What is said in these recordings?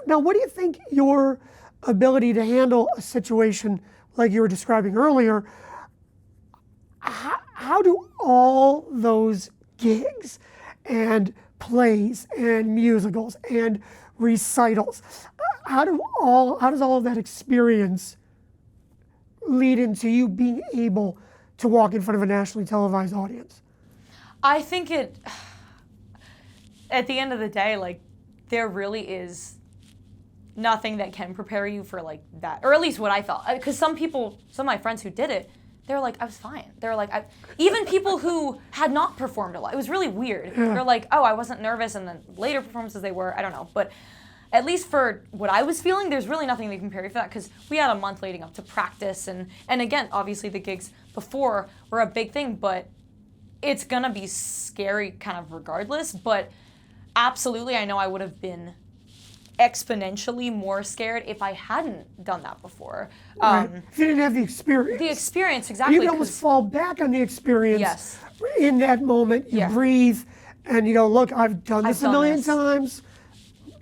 Now, what do you think your ability to handle a situation like you were describing earlier, how do all those gigs and plays and musicals and recitals, how does all of that experience lead into you being able to walk in front of a nationally televised audience? I think at the end of the day, like, there really is nothing that can prepare you for like that, or at least what I felt. Because some of my friends who did it, they were like, I was fine. They were like, even people who had not performed a lot, it was really weird. Yeah. They're like, oh, I wasn't nervous, and then later performances they were, I don't know. But at least for what I was feeling, there's really nothing that can prepare you for that, because we had a month leading up to practice, and again, obviously the gigs before were a big thing, but it's gonna be scary kind of regardless. But absolutely, I know I would have been exponentially more scared if I hadn't done that before. Right. If you didn't have the experience. The experience, exactly. You can almost fall back on the experience. Yes. In that moment, you breathe, and you go, look, I've done this a million times.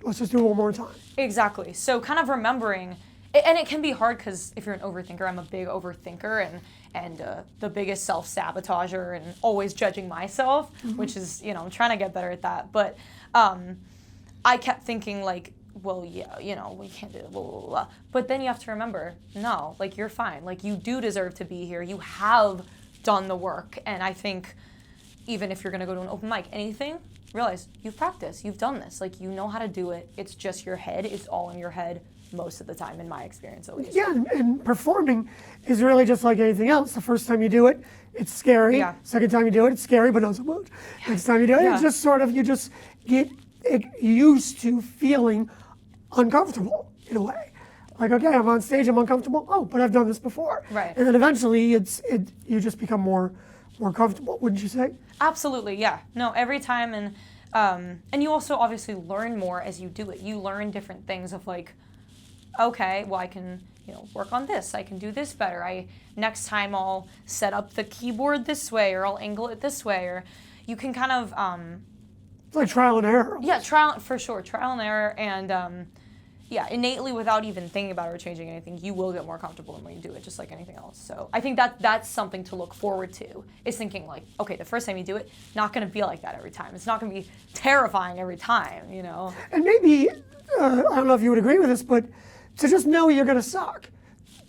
Let's just do it one more time. Exactly. So kind of remembering, and it can be hard because if you're an overthinker, I'm a big overthinker and the biggest self-sabotager and always judging myself, which is, I'm trying to get better at that. But I kept thinking like, well, yeah, we can't do it, blah, blah, blah. But then you have to remember, no, like, you're fine. Like, you do deserve to be here. You have done the work. And I think even if you're going to go to an open mic, anything, realize you've practiced, you've done this. Like, you know how to do it. It's just your head. It's all in your head most of the time, in my experience at least. Yeah, and performing is really just like anything else. The first time you do it, it's scary. Yeah. Second time you do it, it's scary, but not so much. Yeah. Next time you do it, it's just sort of, you just get used to feeling uncomfortable in a way. Like, okay, I'm on stage, I'm uncomfortable. Oh, but I've done this before. Right. And then eventually you just become more comfortable, wouldn't you say? Absolutely, yeah. No, every time, and you also obviously learn more as you do it. You learn different things of like, okay, well, I can, work on this. I can do this better. Next time I'll set up the keyboard this way, or I'll angle it this way, or you can kind of it's like trial and error. Yeah, trial and error, and innately, without even thinking about it or changing anything, you will get more comfortable when you do it, just like anything else. So I think that's something to look forward to, is thinking like, okay, the first time you do it, not going to be like that every time. It's not going to be terrifying every time, And maybe, I don't know if you would agree with this, but to just know you're going to suck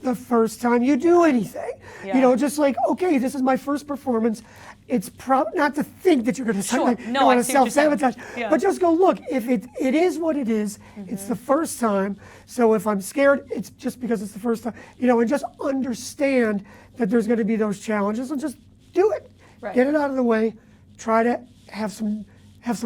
the first time you do anything. Yeah. Just like, okay, this is my first performance. It's not to think that you're going to suck. Sure. Like, No, you want I to see what you're saying. self-sabotage. Yeah. But just go, look, if it is what it is, it's the first time. So if I'm scared, it's just because it's the first time. And just understand that there's going to be those challenges, and just do it. Right. Get it out of the way. Try to have some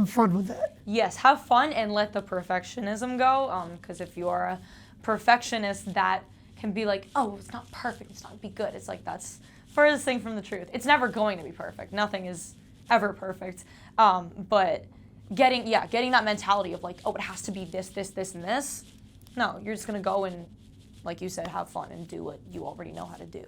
fun with it. Yes, have fun and let the perfectionism go. Because if you are a perfectionist, that can be like, oh, it's not perfect, it's not gonna be good. It's like, that's furthest thing from the truth. It's never going to be perfect. Nothing is ever perfect. But getting that mentality of like, oh, it has to be this, this, this, and this. No, you're just gonna go and, like you said, have fun and do what you already know how to do.